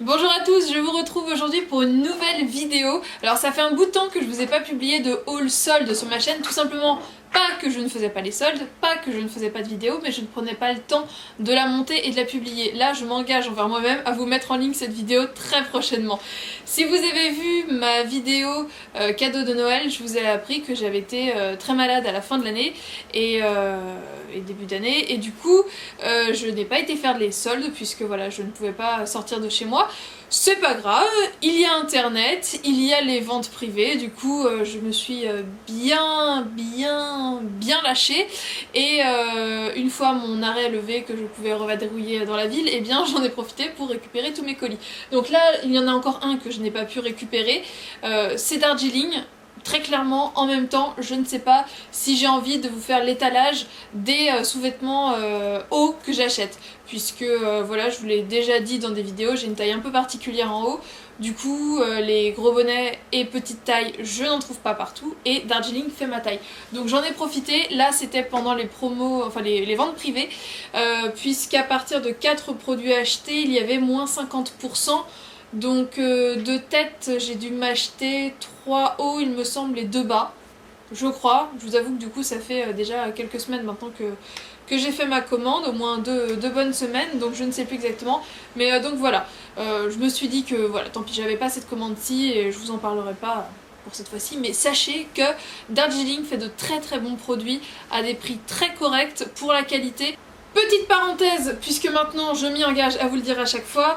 Bonjour à tous, je vous retrouve aujourd'hui pour une nouvelle vidéo. Alors ça fait un bout de temps que je vous ai pas publié de haul solde sur ma chaîne, tout simplement pas que je ne faisais pas les soldes, pas que je ne faisais pas de vidéo, mais je ne prenais pas le temps de la monter et de la publier. Là je m'engage envers moi-même à vous mettre en ligne cette vidéo très prochainement. Si vous avez vu ma vidéo cadeau de Noël, je vous ai appris que j'avais été très malade à la fin de l'année et début d'année, et du coup je n'ai pas été faire les soldes puisque voilà, je ne pouvais pas sortir de chez moi. C'est pas grave, il y a internet, il y a les ventes privées, du coup je me suis bien lâchée, et une fois mon arrêt levé que je pouvais revadrouiller dans la ville, et bien j'en ai profité pour récupérer tous mes colis. Donc là il y en a encore un que je n'ai pas pu récupérer, c'est Darjeeling. Très clairement, en même temps, je ne sais pas si j'ai envie de vous faire l'étalage des sous-vêtements hauts que j'achète. Puisque, voilà, je vous l'ai déjà dit dans des vidéos, j'ai une taille un peu particulière en haut. Du coup, les gros bonnets et petites tailles, je n'en trouve pas partout. Et Darjeeling fait ma taille. Donc j'en ai profité. Là, c'était pendant les promos, enfin les ventes privées. Puisqu'à partir de 4 produits achetés, il y avait moins 50%. Donc de tête, j'ai dû m'acheter 3 hauts, il me semble, et 2 bas, je crois. Je vous avoue que du coup ça fait déjà quelques semaines maintenant que j'ai fait ma commande, au moins deux bonnes semaines, donc je ne sais plus exactement. Mais donc voilà, je me suis dit que voilà, tant pis, j'avais pas cette commande-ci et je vous en parlerai pas pour cette fois-ci, mais sachez que Darjeeling fait de très bons produits à des prix très corrects pour la qualité. Petite parenthèse, puisque maintenant je m'y engage à vous le dire à chaque fois,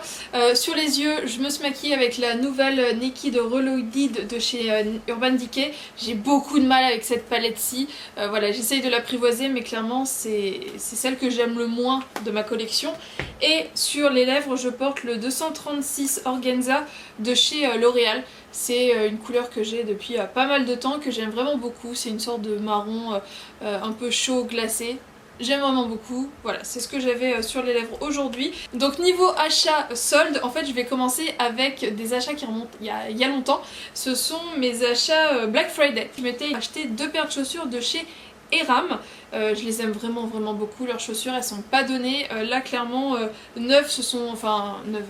sur les yeux, je me suis maquillée avec la nouvelle Naked Reloaded de chez Urban Decay. J'ai beaucoup de mal avec cette palette-ci, voilà, j'essaye de l'apprivoiser, mais clairement c'est celle que j'aime le moins de ma collection. Et sur les lèvres, je porte le 236 Organza de chez L'Oréal. C'est une couleur que j'ai depuis pas mal de temps, que j'aime vraiment beaucoup. C'est une sorte de marron un peu chaud, glacé. J'aime vraiment beaucoup, voilà, c'est ce que j'avais sur les lèvres aujourd'hui. Donc niveau achat solde, en fait je vais commencer avec des achats qui remontent il y a longtemps. Ce sont mes achats Black Friday. Je m'étais acheté 2 paires de chaussures de chez Eram. Je les aime vraiment beaucoup, leurs chaussures, elles sont pas données. Là clairement, neuves, ce sont, enfin neuves,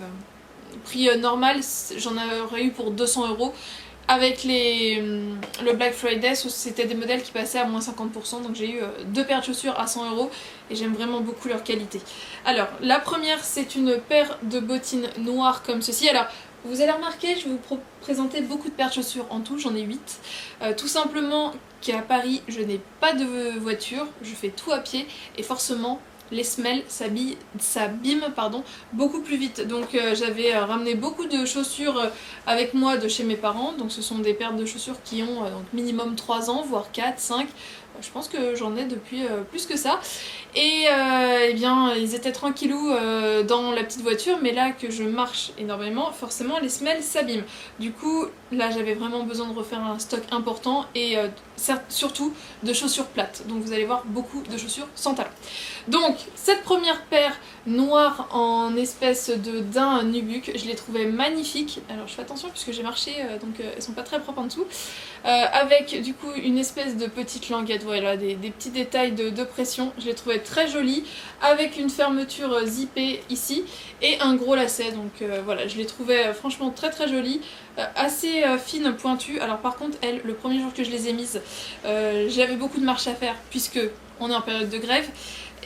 prix normal, j'en aurais eu pour 200 €. Avec le Black Friday, c'était des modèles qui passaient à moins 50%, donc j'ai eu 2 paires de chaussures à 100 € et j'aime vraiment beaucoup leur qualité. Alors, la première, c'est une paire de bottines noires comme ceci. Alors, vous allez remarquer, je vais vous présenter beaucoup de paires de chaussures en tout, j'en ai 8. Tout simplement qu'à Paris, je n'ai pas de voiture, je fais tout à pied et forcément, les semelles s'abîment beaucoup plus vite. Donc j'avais ramené beaucoup de chaussures avec moi de chez mes parents. Donc ce sont des paires de chaussures qui ont donc minimum 3 ans, voire 4, 5. Je pense que j'en ai depuis plus que ça. Et eh bien ils étaient tranquillous dans la petite voiture, mais là que je marche énormément, forcément les semelles s'abîment. Du coup là j'avais vraiment besoin de refaire un stock important et surtout de chaussures plates. Donc vous allez voir beaucoup de chaussures sans talons. Donc cette première paire noire en espèce de daim nubuck, je les trouvais magnifiques. Alors je fais attention puisque j'ai marché, donc elles sont pas très propres en dessous. Avec du coup une espèce de petite languette, voilà, des petits détails de pression. Je les trouvais très jolies, avec une fermeture zippée ici et un gros lacet. Donc voilà, je les trouvais franchement très jolies, assez fines, pointues. Alors par contre elles, le premier jour que je les ai mises, j'avais beaucoup de marche à faire puisque on est en période de grève.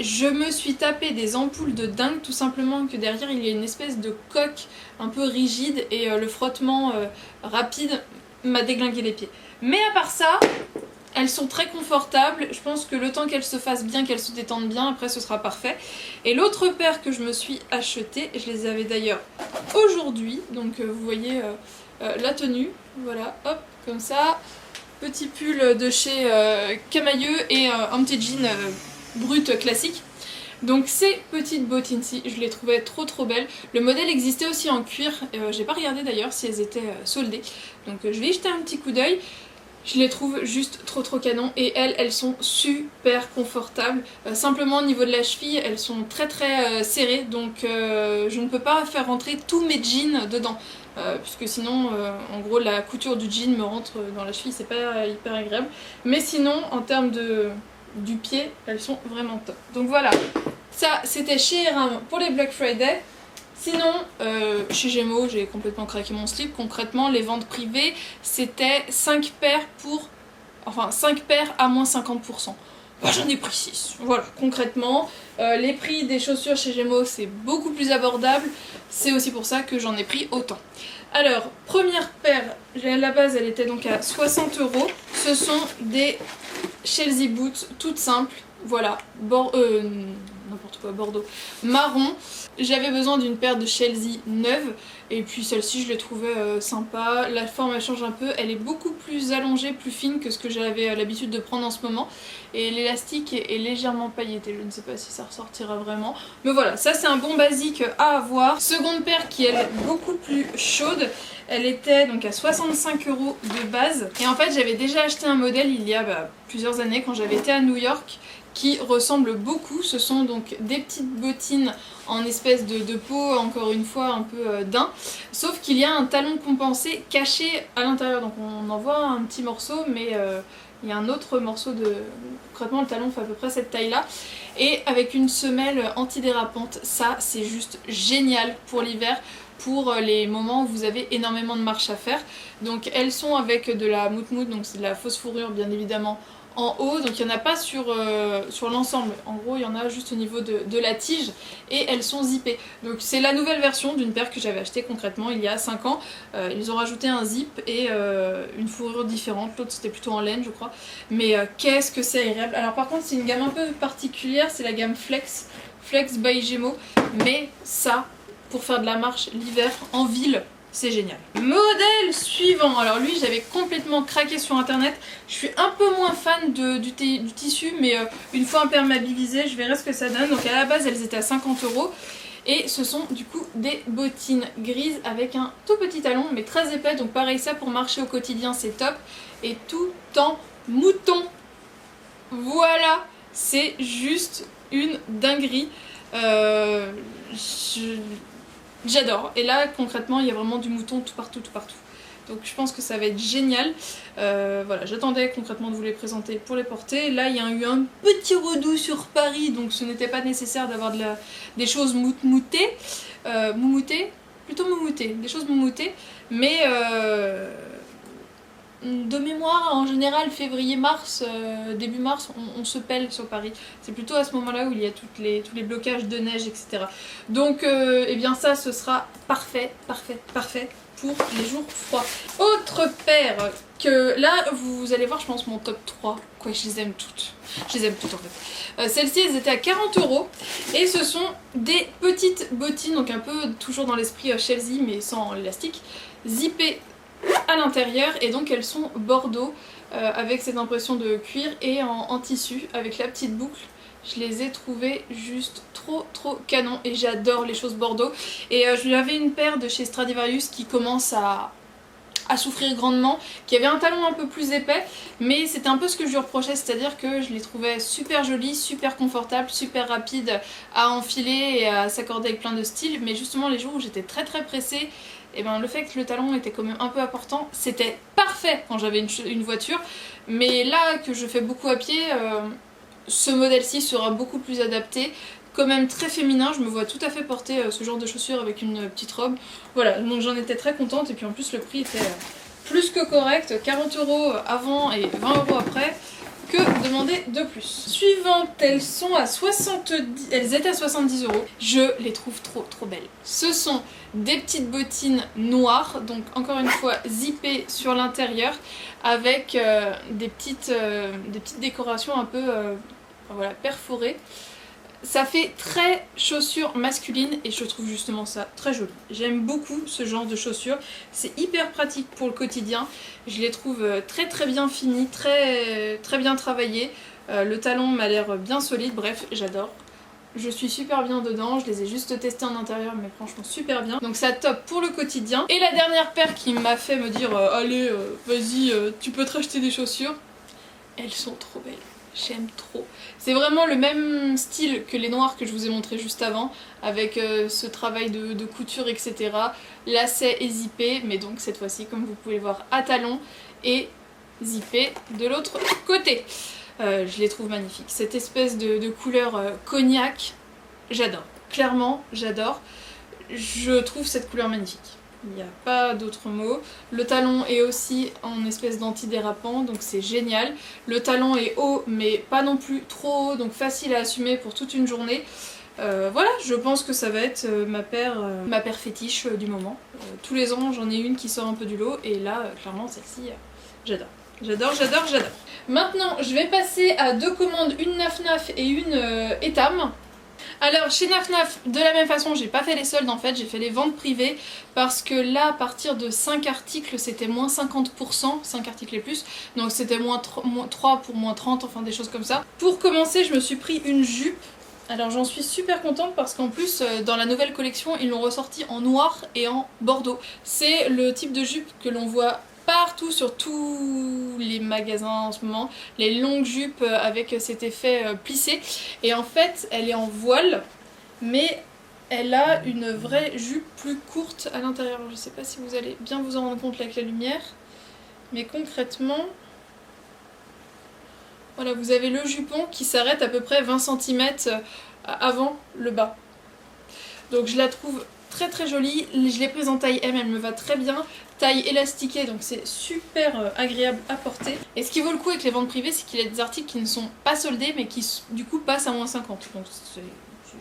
Je me suis tapé des ampoules de dingue, tout simplement que derrière il y a une espèce de coque un peu rigide et le frottement rapide m'a déglingué les pieds. Mais à part ça, elles sont très confortables. Je pense que le temps qu'elles se fassent bien, qu'elles se détendent bien, après ce sera parfait. Et l'autre paire que je me suis achetée, je les avais d'ailleurs aujourd'hui, donc vous voyez la tenue, voilà, hop, comme ça. Petit pull de chez Camailleux et un petit jean brut classique. Donc ces petites bottines-ci, je les trouvais trop belles. Le modèle existait aussi en cuir, j'ai pas regardé d'ailleurs si elles étaient soldées. Donc je vais y jeter un petit coup d'œil. Je les trouve juste trop canon et elles sont super confortables. Simplement au niveau de la cheville, elles sont très serrées, donc je ne peux pas faire rentrer tous mes jeans dedans. Puisque sinon, en gros, la couture du jean me rentre dans la cheville, c'est pas hyper agréable. Mais sinon, en termes du pied, elles sont vraiment top. Donc voilà, ça c'était chez Eram pour les Black Friday. Sinon, chez Gémeaux, j'ai complètement craqué mon slip. Concrètement, les ventes privées, c'était 5 paires pour... Enfin, 5 paires à moins 50%. Bah, j'en ai pris 6. Voilà, concrètement, les prix des chaussures chez Gémeaux, c'est beaucoup plus abordable. C'est aussi pour ça que j'en ai pris autant. Alors, première paire, à la base, elle était donc à 60 €. Ce sont des Chelsea Boots, toutes simples. Voilà, n'importe quoi, Bordeaux, marron. J'avais besoin d'une paire de Chelsea neuve et puis celle-ci je l'ai trouvée sympa. La forme elle change un peu, elle est beaucoup plus allongée, plus fine que ce que j'avais l'habitude de prendre en ce moment. Et l'élastique est légèrement pailleté, je ne sais pas si ça ressortira vraiment. Mais voilà, ça c'est un bon basique à avoir. Seconde paire qui est beaucoup plus chaude. Elle était donc à 65 € de base. Et en fait j'avais déjà acheté un modèle il y a plusieurs années quand j'avais été à New York qui ressemble beaucoup. Ce sont donc des petites bottines en espèce de peau, encore une fois un peu daim, sauf qu'il y a un talon compensé caché à l'intérieur, donc on en voit un petit morceau, mais il y a un autre morceau de... Concrètement le talon fait à peu près cette taille là, et avec une semelle antidérapante. Ça c'est juste génial pour l'hiver, pour les moments où vous avez énormément de marche à faire. Donc elles sont avec de la moutmout, donc c'est de la fausse fourrure bien évidemment en haut, donc il n'y en a pas sur l'ensemble, en gros il y en a juste au niveau de la tige, et elles sont zippées. Donc c'est la nouvelle version d'une paire que j'avais achetée concrètement il y a 5 ans. Ils ont rajouté un zip et une fourrure différente, l'autre c'était plutôt en laine je crois, mais qu'est-ce que c'est agréable. Alors par contre c'est une gamme un peu particulière, c'est la gamme Flex by Gémeaux, mais ça, pour faire de la marche l'hiver en ville, c'est génial. Modèle suivant, alors lui j'avais complètement craqué sur internet. Je suis un peu moins fan du tissu, mais une fois imperméabilisé je verrai ce que ça donne. Donc à la base elles étaient à 50 €. Et ce sont du coup des bottines grises avec un tout petit talon mais très épais. Donc pareil, ça pour marcher au quotidien c'est top. Et tout en mouton. Voilà, c'est juste une dinguerie. J'adore. Et là concrètement il y a vraiment du mouton tout partout, tout partout. Donc je pense que ça va être génial. Voilà, j'attendais concrètement de vous les présenter pour les porter. Là il y a eu un petit redout sur Paris, donc ce n'était pas nécessaire d'avoir des choses moumoutées. Plutôt moumoutées, des choses moumoutées. Mais de mémoire, en général, février-mars, début mars, on se pèle sur Paris. C'est plutôt à ce moment-là où il y a tous les blocages de neige, etc. Donc, eh bien ça, ce sera parfait, parfait, parfait pour les jours froids. Autre paire que là, vous allez voir, je pense, mon top 3. Quoi, je les aime toutes. Je les aime toutes, en fait. Celles-ci, elles étaient à 40 €. Et ce sont des petites bottines, donc un peu toujours dans l'esprit Chelsea, mais sans élastique, zippées à l'intérieur, et donc elles sont bordeaux avec cette impression de cuir et en tissu avec la petite boucle. Je les ai trouvées juste trop canon et j'adore les choses bordeaux. Et j'avais une paire de chez Stradivarius qui commence à souffrir grandement, qui avait un talon un peu plus épais, mais c'était un peu ce que je lui reprochais, c'est-à-dire que je les trouvais super jolies, super confortables, super rapides à enfiler et à s'accorder avec plein de styles, mais justement les jours où j'étais très pressée, et ben le fait que le talon était quand même un peu important, c'était parfait quand j'avais une voiture, mais là que je fais beaucoup à pied, ce modèle-ci sera beaucoup plus adapté. Quand même très féminin, je me vois tout à fait porter ce genre de chaussures avec une petite robe. Voilà, donc j'en étais très contente, et puis en plus le prix était plus que correct, 40 € avant et 20 € après. Que demander de plus? Suivantes, elles sont à 70... Elles étaient à 70 €. Je les trouve trop belles. Ce sont des petites bottines noires, donc encore une fois zippées sur l'intérieur, avec des petites décorations un peu voilà, perforées. Ça fait très chaussure masculine et je trouve justement ça très joli. J'aime beaucoup ce genre de chaussures, c'est hyper pratique pour le quotidien. Je les trouve très bien finies, très bien travaillées. Le talon m'a l'air bien solide, bref j'adore. Je suis super bien dedans, je les ai juste testées en intérieur mais franchement super bien. Donc ça top pour le quotidien. Et la dernière paire qui m'a fait me dire allez vas-y tu peux te racheter des chaussures. Elles sont trop belles. J'aime trop. C'est vraiment le même style que les noires que je vous ai montré juste avant, avec ce travail de couture, etc. Lacet et zippé, mais donc cette fois-ci, comme vous pouvez le voir, à talons et zippé de l'autre côté. Je les trouve magnifiques. Cette espèce de couleur cognac, j'adore. Clairement, j'adore. je trouve cette couleur magnifique. Il n'y a pas d'autre mot. Le talon est aussi en espèce d'antidérapant, donc c'est génial. Le talon est haut, mais pas non plus trop haut, donc facile à assumer pour toute une journée. Voilà, je pense que ça va être ma paire fétiche du moment. Tous les ans, j'en ai une qui sort un peu du lot, et là, clairement, celle-ci, j'adore. J'adore, j'adore, j'adore. Maintenant, je vais passer à deux commandes, une Naf Naf et une Etam. Alors chez Naf Naf, de la même façon, j'ai pas fait les soldes en fait, j'ai fait les ventes privées parce que là, à partir de 5 articles, c'était moins 50%, 5 articles et plus, donc c'était moins 3 pour moins 30, enfin des choses comme ça. Pour commencer, je me suis pris une jupe. Alors j'en suis super contente parce qu'en plus, dans la nouvelle collection, ils l'ont ressorti en noir et en bordeaux. C'est le type de jupe que l'on voit partout sur tous les magasins en ce moment, les longues jupes avec cet effet plissé, et en fait elle est en voile mais elle a une vraie jupe plus courte à l'intérieur. Je sais pas si vous allez bien vous en rendre compte avec la lumière, mais concrètement voilà, vous avez le jupon qui s'arrête à peu près 20 cm avant le bas, donc je la trouve très très jolie. Je l'ai prise en taille M, elle me va très bien, taille élastiquée, donc c'est super agréable à porter. Et ce qui vaut le coup avec les ventes privées, c'est qu'il y a des articles qui ne sont pas soldés mais qui du coup passent à moins 50, donc c'est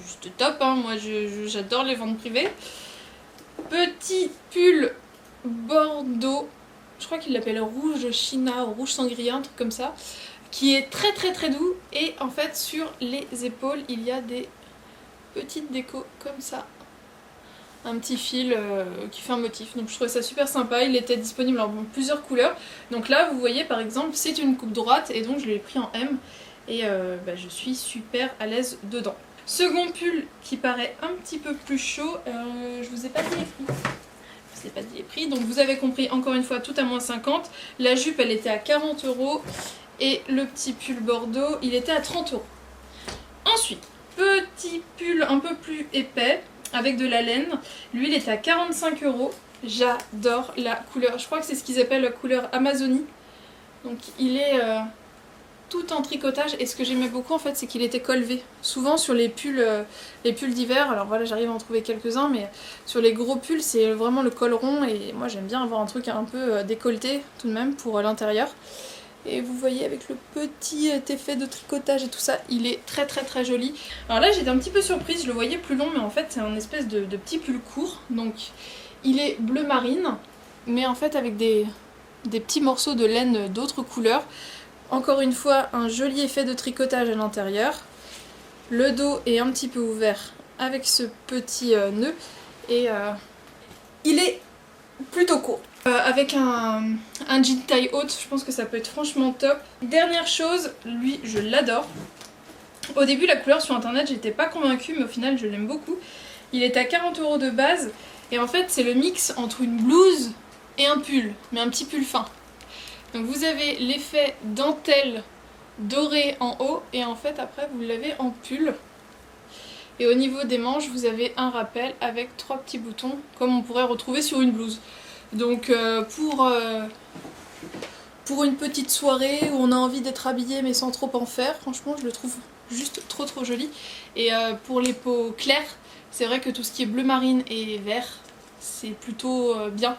juste top, hein. Moi j'adore les ventes privées. Petit pull bordeaux, je crois qu'il l'appelle rouge china ou rouge sangria, un truc comme ça, qui est très très très doux, et en fait sur les épaules il y a des petites décos comme ça, un petit fil qui fait un motif, donc je trouvais ça super sympa. Il était disponible en plusieurs couleurs, donc là vous voyez par exemple c'est une coupe droite et donc je l'ai pris en M, et je suis super à l'aise dedans. Second pull qui paraît un petit peu plus chaud, je vous ai pas dit les prix. Je vous ai pas dit les prix, donc vous avez compris, encore une fois tout à moins 50. La jupe elle était à 40 € et le petit pull bordeaux il était à 30 €. Ensuite, petit pull un peu plus épais avec de la laine, lui il est à 45 €. J'adore la couleur, je crois que c'est ce qu'ils appellent la couleur Amazonie, donc il est tout en tricotage, et ce que j'aimais beaucoup en fait c'est qu'il était col V. Souvent sur les pulls d'hiver, alors voilà j'arrive à en trouver quelques-uns, mais sur les gros pulls c'est vraiment le col rond, et moi j'aime bien avoir un truc un peu décolleté tout de même pour l'intérieur. Et vous voyez avec le petit effet de tricotage et tout ça, il est très très très joli. Alors là j'étais un petit peu surprise, je le voyais plus long, mais en fait c'est un espèce de petit pull court. Donc il est bleu marine, mais en fait avec des petits morceaux de laine d'autres couleurs. Encore une fois un joli effet de tricotage à l'intérieur. Le dos est un petit peu ouvert avec ce petit nœud, et il est plutôt court. Avec un jean taille haute, je pense que ça peut être franchement top. Dernière chose, lui je l'adore. Au début la couleur sur internet j'étais pas convaincue, mais au final je l'aime beaucoup. Il est à 40 € de base, et en fait c'est le mix entre une blouse et un pull, mais un petit pull fin. Donc vous avez l'effet dentelle doré en haut, et en fait après vous l'avez en pull. Et au niveau des manches vous avez un rappel avec 3 petits boutons comme on pourrait retrouver sur une blouse. Donc pour une petite soirée où on a envie d'être habillé mais sans trop en faire, franchement je le trouve juste trop trop joli. Et pour les peaux claires, c'est vrai que tout ce qui est bleu marine et vert, c'est plutôt bien.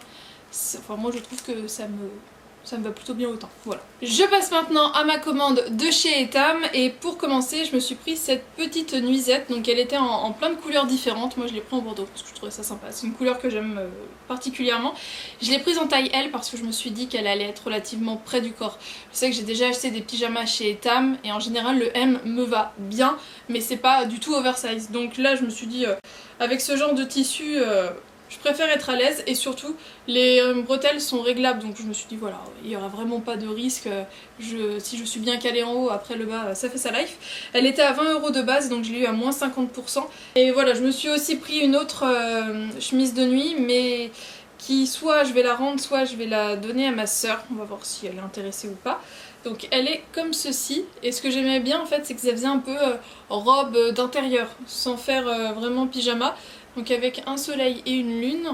Enfin moi je trouve que ça me va plutôt bien autant. Voilà. Je passe maintenant à ma commande de chez Etam, et pour commencer je me suis pris cette petite nuisette. Donc elle était en plein de couleurs différentes, moi je l'ai pris en bordeaux parce que je trouvais ça sympa, c'est une couleur que j'aime particulièrement. Je l'ai prise en taille L parce que je me suis dit qu'elle allait être relativement près du corps. Je sais que j'ai déjà acheté des pyjamas chez Etam et en général le M me va bien, mais c'est pas du tout oversize. Donc là je me suis dit avec ce genre de tissu je préfère être à l'aise, et surtout les bretelles sont réglables, donc je me suis dit voilà, il n'y aura vraiment pas de risque, si je suis bien calée en haut, après le bas ça fait sa life. Elle était à 20 € de base, donc je l'ai eu à moins 50%. Et voilà, je me suis aussi pris une autre chemise de nuit, mais qui soit je vais la rendre, soit je vais la donner à ma soeur, on va voir si elle est intéressée ou pas. Donc elle est comme ceci, et ce que j'aimais bien en fait c'est que ça faisait un peu robe d'intérieur, sans faire vraiment pyjama. Donc avec un soleil et une lune,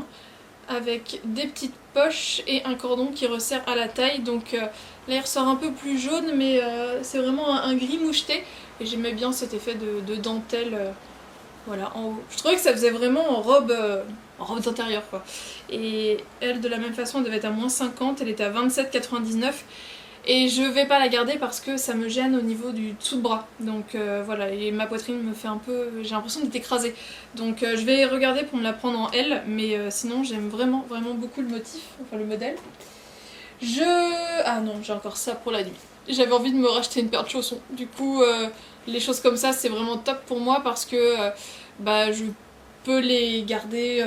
avec des petites poches et un cordon qui resserre à la taille. Donc là il ressort un peu plus jaune, mais c'est vraiment un gris moucheté, et j'aimais bien cet effet de dentelle voilà, en haut. Je trouvais que ça faisait vraiment en robe d'intérieur quoi. Et elle, de la même façon, elle devait être à moins 50, elle était à 27,99. Et je vais pas la garder parce que ça me gêne au niveau du dessous de bras. Donc voilà, et ma poitrine me fait un peu... j'ai l'impression d'être écrasée. Donc je vais regarder pour me la prendre en L, mais sinon j'aime vraiment beaucoup le motif, enfin le modèle. Ah non, j'ai encore ça pour la nuit. J'avais envie de me racheter une paire de chaussons. Du coup, les choses comme ça, c'est vraiment top pour moi parce que bah, je peux les garder,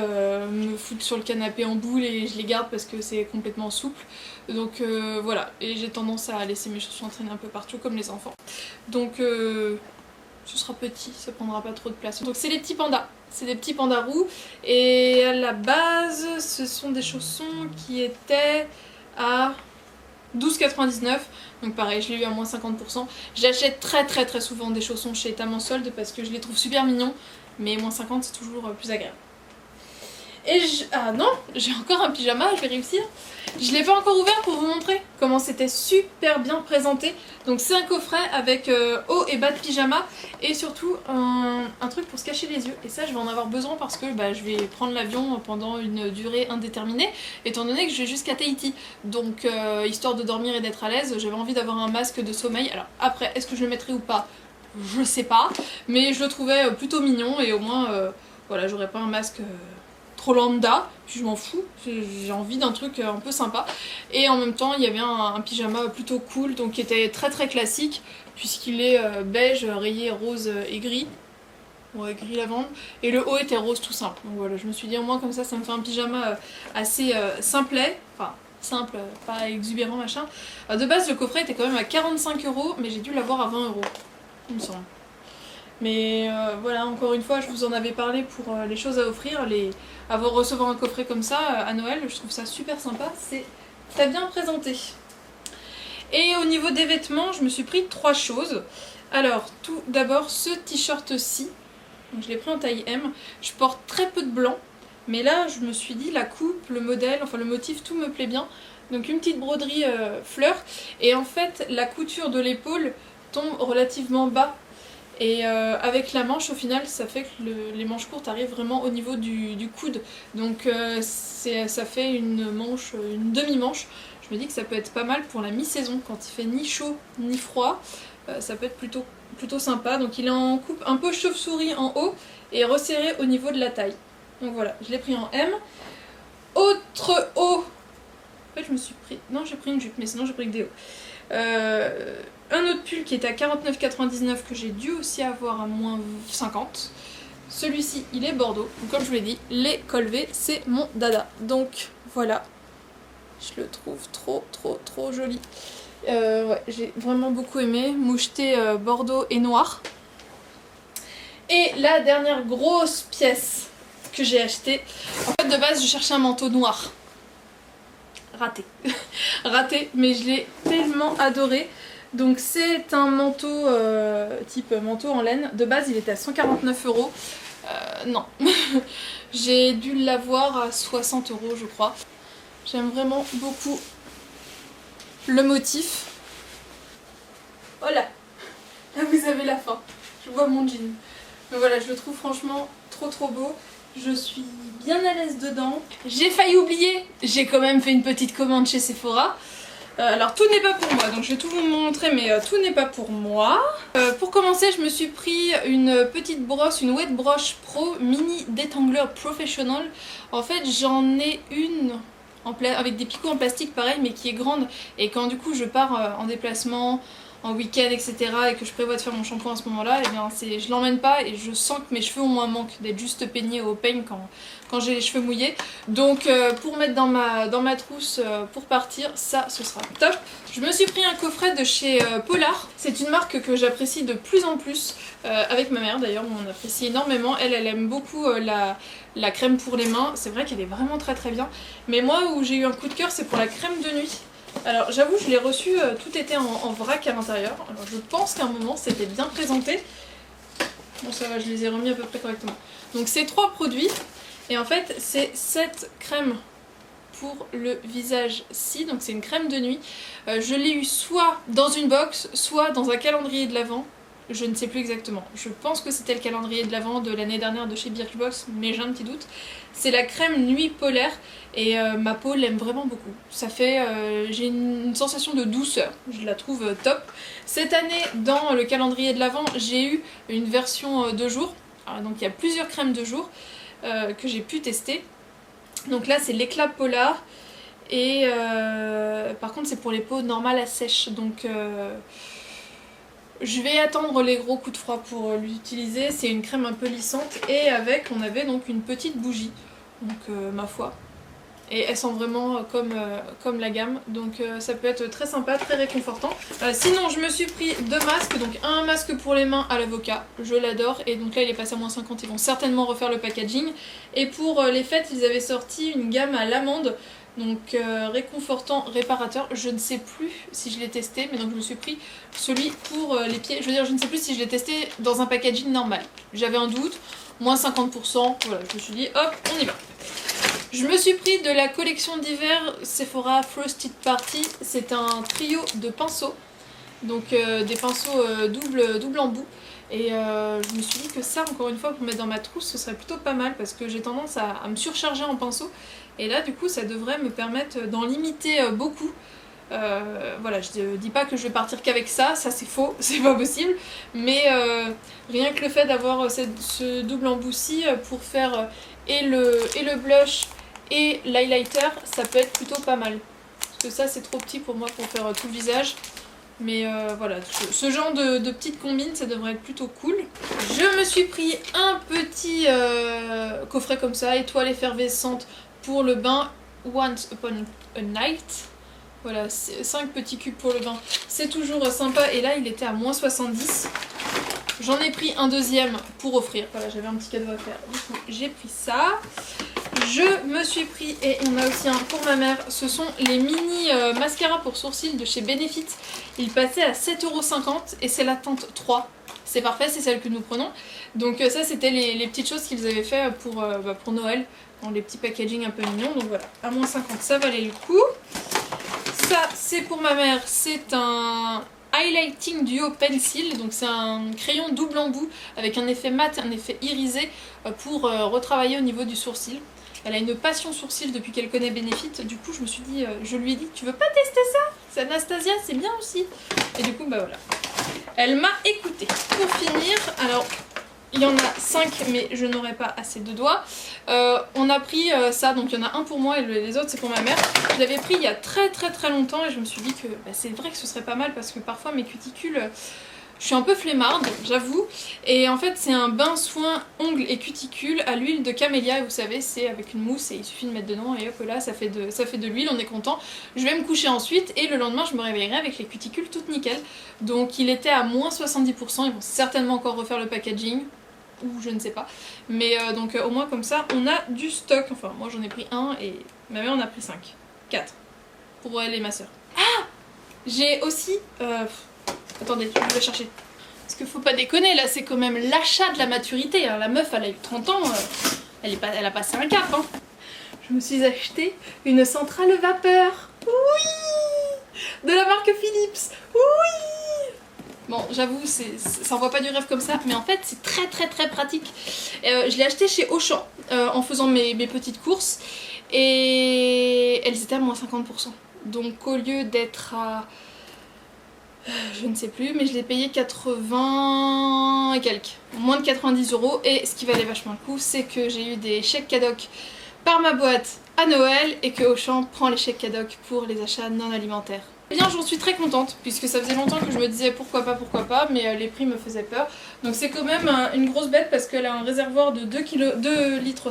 me foutre sur le canapé en boule et je les garde parce que c'est complètement souple. Donc voilà, et j'ai tendance à laisser mes chaussons traîner un peu partout comme les enfants. Donc ce sera petit, ça prendra pas trop de place. Donc c'est les petits pandas. C'est des petits pandas roux et à la base, ce sont des chaussons qui étaient à 12,99. Donc pareil, je l'ai eu à moins 50%. J'achète très souvent des chaussons chez Etam en solde parce que je les trouve super mignons. Mais moins 50 c'est toujours plus agréable. Et ah non, j'ai encore un pyjama, je vais réussir. Je l'ai pas encore ouvert pour vous montrer comment c'était super bien présenté. Donc c'est un coffret avec haut et bas de pyjama et surtout un truc pour se cacher les yeux. Et ça je vais en avoir besoin parce que bah, je vais prendre l'avion pendant une durée indéterminée étant donné que je vais jusqu'à Tahiti. Donc histoire de dormir et d'être à l'aise, j'avais envie d'avoir un masque de sommeil. Alors après, est-ce que je le mettrai ou pas? Je sais pas. Mais je le trouvais plutôt mignon et au moins voilà, j'aurais pas un masque... trop lambda, puis je m'en fous, j'ai envie d'un truc un peu sympa. Et en même temps il y avait un pyjama plutôt cool, donc qui était très classique, puisqu'il est beige, rayé rose et gris. Ouais, gris lavande. Et le haut était rose tout simple. Donc voilà, je me suis dit au moins comme ça me fait un pyjama assez simplet. Enfin, simple, pas exubérant machin. De base le coffret était quand même à 45 €, mais j'ai dû l'avoir à 20 €, il me semble. Mais voilà, encore une fois, je vous en avais parlé pour les choses à offrir, recevoir un coffret comme ça à Noël, je trouve ça super sympa, c'est très bien présenté. Et au niveau des vêtements, je me suis pris 3 choses. Alors, tout d'abord, ce t-shirt-ci, je l'ai pris en taille M, je porte très peu de blanc, mais là, je me suis dit, la coupe, le modèle, enfin le motif, tout me plaît bien. Donc une petite broderie fleur, et en fait, la couture de l'épaule tombe relativement bas. Et avec la manche, au final, ça fait que les manches courtes arrivent vraiment au niveau du coude. Donc ça fait une manche, une demi-manche. Je me dis que ça peut être pas mal pour la mi-saison, quand il fait ni chaud ni froid. Ça peut être plutôt sympa. Donc il est en coupe un peu chauve-souris en haut et resserré au niveau de la taille. Donc voilà, je l'ai pris en M. Autre haut. En fait, je me suis pris... Non, j'ai pris une jupe, mais sinon j'ai pris que des hauts. Un autre pull qui est à 49,99 que j'ai dû aussi avoir à moins 50. Celui-ci, il est bordeaux. Donc, comme je vous l'ai dit, les col V, c'est mon dada. Donc voilà, je le trouve trop joli. Ouais, j'ai vraiment beaucoup aimé. Moucheté bordeaux et noir. Et la dernière grosse pièce que j'ai achetée. En fait, de base, je cherchais un manteau noir. Raté. Raté, mais je l'ai tellement adoré. Donc c'est un manteau type manteau en laine. De base il était à 149 €. Non. J'ai dû l'avoir à 60 € je crois. J'aime vraiment beaucoup le motif. Voilà. Là vous avez la fin. Je vois mon jean. Mais voilà, je le trouve franchement trop beau. Je suis bien à l'aise dedans. J'ai failli oublier. J'ai quand même fait une petite commande chez Sephora. Alors tout n'est pas pour moi, donc je vais tout vous montrer, mais tout n'est pas pour moi. Pour commencer, je me suis pris une petite brosse, une Wet Brush Pro Mini Detangler Professional. En fait, j'en ai une avec des picots en plastique pareil, mais qui est grande. Et quand du coup je pars en déplacement, en week-end, etc. et que je prévois de faire mon shampoing à ce moment-là, et bien je l'emmène pas et je sens que mes cheveux au moins manquent d'être juste peignés au peigne quand j'ai les cheveux mouillés. Donc pour mettre dans ma trousse pour partir, ça ce sera top. Je me suis pris un coffret de chez Polar. C'est une marque que j'apprécie de plus en plus, avec ma mère d'ailleurs, on apprécie énormément. Elle aime beaucoup la crème pour les mains, c'est vrai qu'elle est vraiment très bien. Mais moi où j'ai eu un coup de cœur, c'est pour la crème de nuit. Alors j'avoue, je l'ai reçu, tout était en vrac à l'intérieur. Alors je pense qu'à un moment c'était bien présenté. Bon ça va, je les ai remis à peu près correctement. Donc c'est 3 produits. Et en fait c'est cette crème pour le visage-ci. Donc c'est une crème de nuit. Je l'ai eu soit dans une box, soit dans un calendrier de l'Avent. je ne sais plus exactement. Je pense que c'était le calendrier de l'Avent de l'année dernière de chez Birchbox, mais j'ai un petit doute. C'est la crème Nuit Polaire et ma peau l'aime vraiment beaucoup. Ça fait, j'ai une sensation de douceur, je la trouve top. Cette année, dans le calendrier de l'Avent, j'ai eu une version de jour. Alors, donc il y a plusieurs crèmes de jour que j'ai pu tester. Donc là c'est l'éclat polar et par contre c'est pour les peaux normales à sèche. Donc je vais attendre les gros coups de froid pour l'utiliser. C'est une crème un peu lissante et avec on avait donc une petite bougie. Donc ma foi. Et elle sent vraiment comme la gamme, donc ça peut être très sympa, très réconfortant. Sinon je me suis pris 2 masques, donc un masque pour les mains à l'avocat, je l'adore, et donc là il est passé à moins 50, ils vont certainement refaire le packaging. Et pour les fêtes ils avaient sorti une gamme à l'amande, donc réconfortant, réparateur, je ne sais plus si je l'ai testé, mais donc je me suis pris celui pour les pieds. Je veux dire, je ne sais plus si je l'ai testé dans un packaging normal, j'avais un doute, moins 50%, voilà, je me suis dit hop, on y va. Je me suis pris de la collection d'hiver Sephora Frosted Party, c'est un trio de pinceaux, donc des pinceaux double embout, et je me suis dit que ça, encore une fois, pour mettre dans ma trousse, ce serait plutôt pas mal, parce que j'ai tendance à me surcharger en pinceau, et là du coup ça devrait me permettre d'en limiter beaucoup. Voilà, je dis pas que je vais partir qu'avec ça, ça c'est faux, c'est pas possible, mais rien que le fait d'avoir ce double embout-ci pour faire et le blush et l'highlighter, ça peut être plutôt pas mal. Parce que ça c'est trop petit pour moi pour faire tout le visage. Mais voilà, ce genre de petite combine, ça devrait être plutôt cool. Je me suis pris un petit coffret comme ça, étoile effervescente pour le bain Once Upon a Night. Voilà, 5 petits cubes pour le bain, c'est toujours sympa. Et là il était à moins 70. J'en ai pris un deuxième pour offrir. Voilà, j'avais un petit cadeau à faire. Du coup, j'ai pris ça. Je me suis pris, et il y en a aussi un pour ma mère, ce sont les mini mascaras pour sourcils de chez Benefit. Ils passaient à 7,50€ et c'est la teinte 3. C'est parfait, c'est celle que nous prenons. Donc ça c'était les petites choses qu'ils avaient fait pour Noël, dans les petits packaging un peu mignons. Donc voilà, à moins 50, ça valait le coup. Ça c'est pour ma mère, c'est un highlighting duo pencil, donc c'est un crayon double embout avec un effet mat et un effet irisé pour retravailler au niveau du sourcil. Elle a une passion sourcil depuis qu'elle connaît Benefit, du coup je me suis dit, je lui ai dit tu veux pas tester ça? C'est Anastasia, c'est bien aussi. Et du coup bah voilà, elle m'a écouté. Pour finir, alors il y en a 5 mais je n'aurai pas assez de doigts. On a pris ça, donc il y en a un pour moi et les autres c'est pour ma mère. Je l'avais pris il y a très longtemps et je me suis dit que c'est vrai que ce serait pas mal parce que parfois mes cuticules, je suis un peu flemmarde, j'avoue. Et en fait c'est un bain soin ongles et cuticules à l'huile de camélia, et vous savez c'est avec une mousse et il suffit de mettre dedans et hop là ça fait de l'huile, on est content. Je vais me coucher ensuite et le lendemain je me réveillerai avec les cuticules toutes nickel. Donc il était à moins 70%, ils vont certainement encore refaire le packaging. Ou je ne sais pas, mais donc au moins comme ça on a du stock. Enfin moi j'en ai pris un et ma mère en a pris 5, 4 pour elle et ma soeur. Ah, j'ai aussi attendez, je vais chercher parce qu'il faut pas déconner, là c'est quand même l'achat de la maturité, hein. La meuf elle a eu 30 ans, elle a passé un cap, hein. Je me suis acheté une centrale vapeur, oui, de la marque Philips, oui. Bon, j'avoue, ça envoie pas du rêve comme ça, mais en fait c'est très pratique. Je l'ai acheté chez Auchan en faisant mes petites courses et elles étaient à moins 50%. Donc au lieu d'être à je ne sais plus, mais je l'ai payé 80 et quelques, moins de 90€. Et ce qui valait vachement le coup, c'est que j'ai eu des chèques cadoc par ma boîte à Noël et que Auchan prend les chèques cadoc pour les achats non alimentaires. Eh bien j'en suis très contente puisque ça faisait longtemps que je me disais pourquoi pas, mais les prix me faisaient peur. Donc c'est quand même une grosse bête parce qu'elle a un réservoir de 2,5 litres.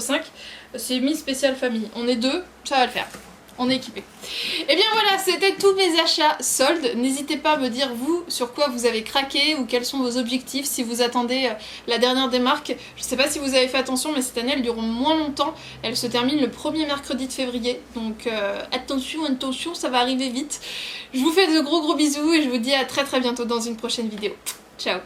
C'est mis spécial famille. On est deux, ça va le faire. On est équipé. Et bien voilà, c'était tous mes achats soldes. N'hésitez pas à me dire vous sur quoi vous avez craqué ou quels sont vos objectifs si vous attendez la dernière des marques. Je sais pas si vous avez fait attention mais cette année elles dureront moins longtemps. Elles se terminent le premier mercredi de février. Donc attention, ça va arriver vite. Je vous fais de gros bisous et je vous dis à très bientôt dans une prochaine vidéo. Ciao.